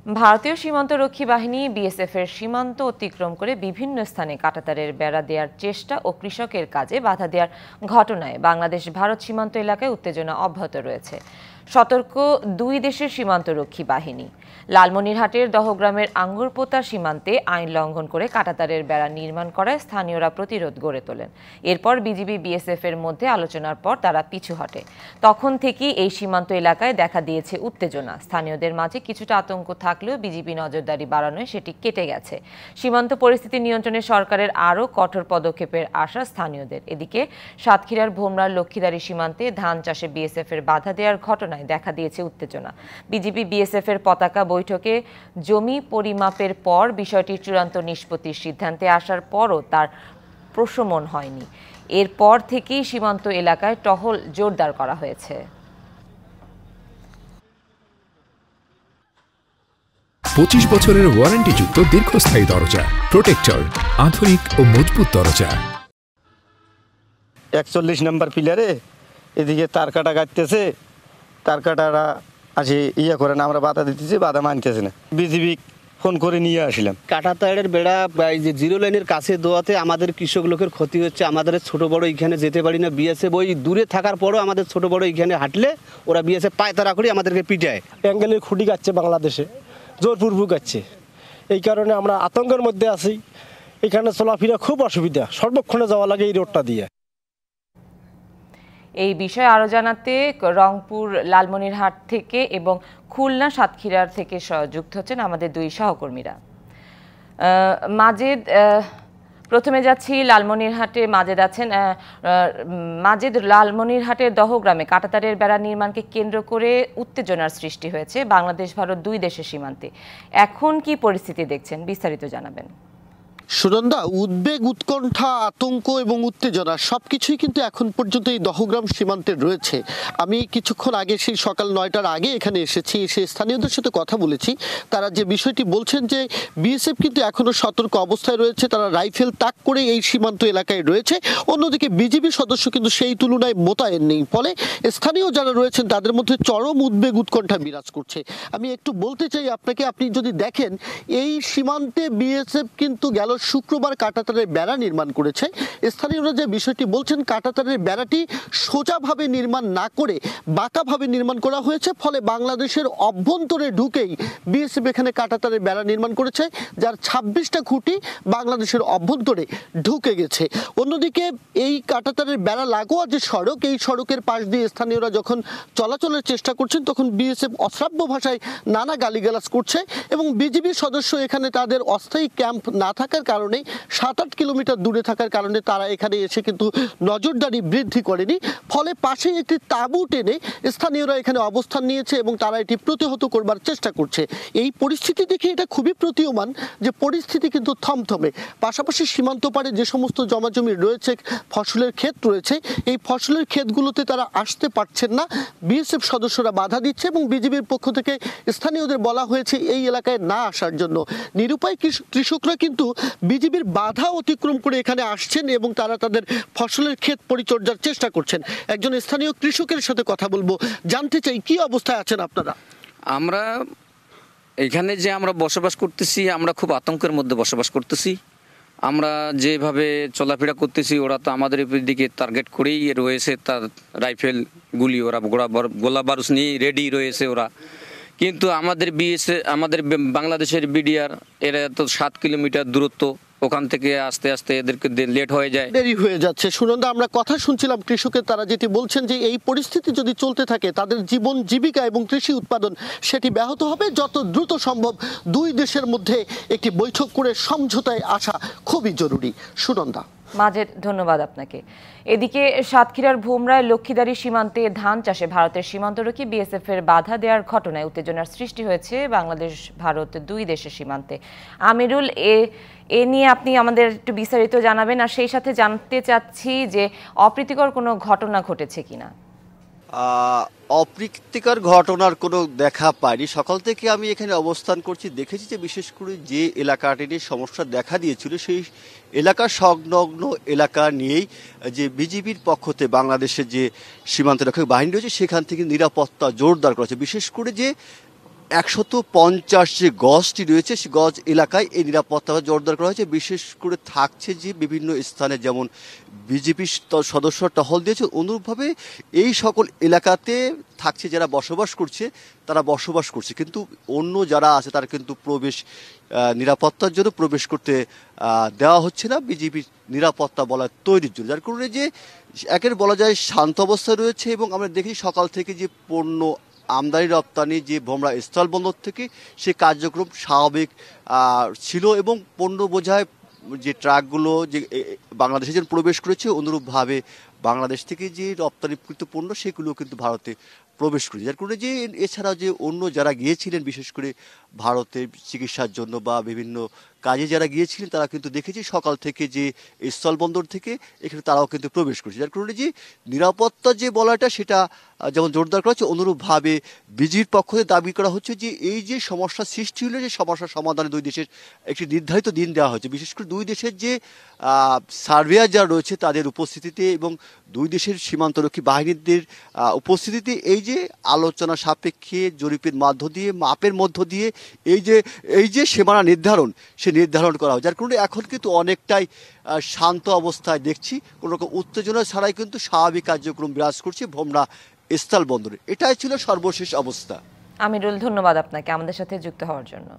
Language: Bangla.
ভারতীয় সীমান্তরক্ষী বাহিনী বিএসএফ এর সীমান্ত অতিক্রম করে বিভিন্ন স্থানে কাঁটাতারের বেড়া দেওয়ার চেষ্টা ও কৃষকের কাজে বাধা দেওয়ার ঘটনায় বাংলাদেশ ভারত সীমান্ত এলাকায় উত্তেজনা অব্যাহত রয়েছে। সতর্ক দুই দেশের সীমান্তরক্ষী বাহিনী। লালমনিরহাটের দহগ্রামের আঙ্গুরপোতা সীমান্তে আইন লঙ্ঘন করে কাঁটাতারের বেড়া নির্মাণ করায় স্থানীয়রা প্রতিরোধ গড়ে তোলেন। এরপর বিজিবি বিএসএফ এর মধ্যে আলোচনার পর তারা পিছু হটে। তখন থেকেই এই সীমান্ত এলাকায় দেখা দিয়েছে উত্তেজনা। স্থানীয়দের মাঝে কিছুটা আতঙ্ক থাকলেও বিজিবি নজরদারি বাড়ানোয় সেটি কেটে গেছে। সীমান্ত পরিস্থিতি নিয়ন্ত্রণে সরকারের আরও কঠোর পদক্ষেপের আশা স্থানীয়দের। এদিকে সাতক্ষীরার ভোমরার লক্ষ্মীদারি সীমান্তে ধান চাষে বিএসএফ এর বাধা দেওয়ার ঘটনায় দেখা দিয়েছে উত্তেজনা। বিজিবি বিএসএফ এর পতাকা বৈঠকে জমি পরিমাপের পর বিষয়টির চূড়ান্ত নিষ্পত্তির সিদ্ধান্তে আসার পরও তার প্রশমন হয়নি। এরপর থেকেই সীমান্ত এলাকায় টহল জোরদার করা হয়েছে। 25 বছরের ওয়ারেন্টিযুক্ত দীর্ঘস্থায়ী দরজা প্রোটেক্টর, আধুনিক ও মজবুত দরজা। 41 নম্বর পিলারে এদিকে তার কাটা কাটতেছে, তার কাটারা আসে করেন, আমরা বাধা দিতেছি, বাধা মানতেছে না। বিজিবি ফোন করে নিয়ে আসলাম। কাঁটাতারের বেড়া যে জিরো লাইনের কাছে দেওয়াতে আমাদের কৃষক লোকের ক্ষতি হচ্ছে। আমাদের ছোট বড় এখানে যেতে পারি না। বিএসএফ ওই দূরে থাকার পরও আমাদের ছোট বড় এখানে হাঁটলে ওরা বিএসএফ পায়তারা করে আমাদেরকে পিটায়। অ্যাঙ্গেলের খুঁটি কাটছে, বাংলাদেশে জোরপূর্বক কাটছে। এই কারণে আমরা আতঙ্কের মধ্যে আছি। এখানে চলাফেরা খুব অসুবিধা, সর্বক্ষণে যাওয়া লাগে এই রোডটা দিয়ে। এই বিষয়ে আরো জানাতে রংপুর লালমনিরহাট থেকে এবং খুলনা সাতক্ষীরার থেকে যুক্ত হচ্ছেন আমাদের দুই সহকর্মীরা। মাজেদ, প্রথমে যাচ্ছি লালমনিরহাটে। মাজেদ আছেন। মাজেদ, লালমনিরহাটের দহগ্রামে কাঁটাতারের বেড়া নির্মাণকে কেন্দ্র করে উত্তেজনার সৃষ্টি হয়েছে বাংলাদেশ ভারত দুই দেশের সীমান্তে। এখন কি পরিস্থিতি দেখছেন, বিস্তারিত জানাবেন। সুনন্দা, উদ্বেগ, উৎকণ্ঠা, আতঙ্ক এবং উত্তেজনা সবকিছুই কিন্তু এখন পর্যন্ত এই দহগ্রাম সীমান্তে রয়েছে। আমি কিছুক্ষণ আগে, সেই সকাল 9টার আগে এখানে এসেছি, এসে স্থানীয়দের সাথে কথা বলেছি। তারা যে বিষয়টি বলছেন যে বিএসএফ কিন্তু এখনো সতর্ক অবস্থায় রয়েছে, তারা রাইফেল তাক করে এই সীমান্ত এলাকায় রয়েছে। অন্যদিকে বিজিবি সদস্য কিন্তু সেই তুলনায় মোতায়েন নেই, ফলে স্থানীয় যারা রয়েছেন তাদের মধ্যে চরম উদ্বেগ, উৎকণ্ঠা বিরাজ করছে। আমি একটু বলতে চাই আপনাকে, আপনি যদি দেখেন এই সীমান্তে বিএসএফ কিন্তু গেল শুক্রবার কাঁটাতারের বেড়া নির্মাণ করেছে। স্থানীয়রা যে বিষয়টি বলছেন, কাঁটাতারের বেড়াটি সোজাভাবে নির্মাণ না করে বাঁকাভাবে নির্মাণ করা হয়েছে, ফলে বাংলাদেশের অভ্যন্তরে ঢুকেই বিএসএফ এখানে কাঁটাতারের বেড়া নির্মাণ করেছে, যার 26টা খুঁটি বাংলাদেশের অভ্যন্তরে ঢুকে গেছে। অন্যদিকে এই কাঁটাতারের বেড়া লাগোয়া যে সড়ক, এই সড়কের পাশ দিয়ে স্থানীয়রা যখন চলাচলের চেষ্টা করছেন তখন বিএসএফ অশ্রাব্য ভাষায় নানা গালিগালাজ করছে এবং বিজিবি সদস্য এখানে তাদের অস্থায়ী ক্যাম্প না থাকার কারণে 7-8 কিলোমিটার দূরে থাকার কারণে তারা এখানে এসে কিন্তু নজরদারি বৃদ্ধি করেনি, ফলে পাশেই একটি তাঁবু টেনে স্থানীয়রা এখানে অবস্থান নিয়েছে এবং তারা এটি প্রতিহত করবার চেষ্টা করছে। এই পরিস্থিতি দেখে এটা খুবই প্রতীয়মান যে পরিস্থিতি কিন্তু থমথমে। পাশাপাশি সীমান্ত পাড়ে যে সমস্ত জমাজমি রয়েছে, ফসলের ক্ষেত রয়েছে, এই ফসলের ক্ষেতগুলোতে তারা আসতে পারছেন না। বিএসএফ সদস্যরা বাধা দিচ্ছে এবং বিজিবির পক্ষ থেকে স্থানীয়দের বলা হয়েছে এই এলাকায় না আসার জন্য। নিরুপায় কৃষকরা কিন্তু বিজিবির বাধা অতিক্রম করে এখানে আসছেন এবং তারা তাদের ফসলের ক্ষেত পরিচর্যার চেষ্টা করছেন। একজন স্থানীয় কৃষকের সাথে কথা বলবো, জানতে চাই কি অবস্থায় আছেন আপনারা। আমরা এখানে যে আমরা বসবাস করতেছি, আমরা খুব আতঙ্কের মধ্যে বসবাস করতেছি। আমরা যেভাবে চলাফেরা করতেছি, ওরা তো আমাদের দিকে টার্গেট করেই রয়েছে, তার রাইফেল গুলি, ওরা গোলা বারুদ নিয়ে রেডি রয়েছে ওরা। কিন্তু আমাদের আমাদের বাংলাদেশের বিডিআর এরা তো 7 কিলোমিটার দূরত্ব, ওখান থেকে আস্তে আস্তে এদেরকে লেট হয়ে যায়, দেরি হয়ে যাচ্ছে। সুনন্দা, আমরা কথা শুনছিলাম কৃষকের, তারা যেটি বলছেন যে এই পরিস্থিতি যদি চলতে থাকে তাদের জীবন জীবিকা এবং কৃষি উৎপাদন সেটি ব্যাহত হবে। যত দ্রুত সম্ভব দুই দেশের মধ্যে একটি বৈঠক করে সমঝোতায় আসা খুবই জরুরি। সুনন্দা। মাজেদ, ধন্যবাদ আপনাকে। এদিকে সাতক্ষীরার ভোমরায় লক্ষ্মীদারি সীমান্তে ধান চাষে ভারতের সীমান্তরক্ষী বিএসএফ এর বাধা দেওয়ার ঘটনায় উত্তেজনার সৃষ্টি হয়েছে বাংলাদেশ ভারত দুই দেশের সীমান্তে। আমিরুল, এ নিয়ে আপনি আমাদের একটু বিস্তারিত জানাবেন, আর সেই সাথে জানতে চাচ্ছি যে অপ্রীতিকর কোনো ঘটনা ঘটেছে কিনা। অপ্রীতিকর ঘটনার কোনো দেখা পাইনি। সকাল থেকে আমি এখানে অবস্থান করছি, দেখেছি যে বিশেষ করে যে এলাকাটি নিয়ে সমস্যা দেখা দিয়েছিল সেই এলাকা সংলগ্ন এলাকা নিয়েই যে বিজিবির পক্ষতে বাংলাদেশের যে সীমান্তরক্ষী বাহিনী রয়েছে সেখান থেকে নিরাপত্তা জোরদার করা হয়েছে। বিশেষ করে যে 150 যে গজটি রয়েছে সেই গজ এলাকায় এই নিরাপত্তা জোরদার করা হয়েছে। বিশেষ করে থাকছে যে বিভিন্ন স্থানে যেমন বিজেপি সদস্য টহল দিয়েছে, অনুরূপভাবে এই সকল এলাকাতে থাকছে যারা বসবাস করছে তারা বসবাস করছে, কিন্তু অন্য যারা আছে তারা কিন্তু প্রবেশ নিরাপত্তার জন্য প্রবেশ করতে দেওয়া হচ্ছে না, বিজেপির নিরাপত্তা বলা তৈরির জন্য, যার কারণে যে একের বলা যায় শান্ত অবস্থা রয়েছে। এবং আমরা দেখি সকাল থেকে যে পণ্য আমদানি রপ্তানি যে ভোমরা স্থলবন্দর থেকে সে কার্যক্রম স্বাভাবিক ছিল এবং পণ্য বোঝায় যে ট্রাকগুলো যে বাংলাদেশে যেন প্রবেশ করেছে, অনুরূপভাবে বাংলাদেশ থেকে যে রপ্তানিকৃত পণ্য সেগুলো কিন্তু ভারতে প্রবেশ করেছে, যার কারণে যে এছাড়াও যে অন্য যারা গিয়েছিলেন বিশেষ করে ভারতে চিকিৎসার জন্য বা বিভিন্ন কাজে যারা গিয়েছিলেন তারা কিন্তু দেখেছি সকাল থেকে যে স্থলবন্দর থেকে এখানে তারাও কিন্তু প্রবেশ করেছে, যার কারণে যে নিরাপত্তা যে বলাটা সেটা যেমন জোরদার করা হচ্ছে, অনুরূপভাবে বিজির পক্ষ থেকে দাবি করা হচ্ছে যে এই যে সমস্যা সৃষ্টি হলো যে সমস্যার সমাধানে দুই দেশের একটি নির্ধারিত দিন দেওয়া হয়েছে, বিশেষ করে দুই দেশের যে সার্ভেয়ার যারা রয়েছে তাদের উপস্থিতিতে এবং দুই দেশের সীমান্তরক্ষী বাহিনীদের উপস্থিতিতে এই যে আলোচনা সাপেক্ষে জরিপের মধ্য দিয়ে মাপের মধ্য দিয়ে এই যে সীমানা নির্ধারণ সে নির্ধারণ করা হয়, যার কারণে এখন কিন্তু অনেকটাই শান্ত অবস্থায় দেখছি, কোনো রকম উত্তেজনা ছাড়াই কিন্তু স্বাভাবিক কার্যক্রম বিরাজ করছে ভোমরা স্থলবন্দরে। এটাই ছিল সর্বশেষ অবস্থা। আমিরুল, ধন্যবাদ আপনাকে আমাদের সাথে যুক্ত হওয়ার জন্য।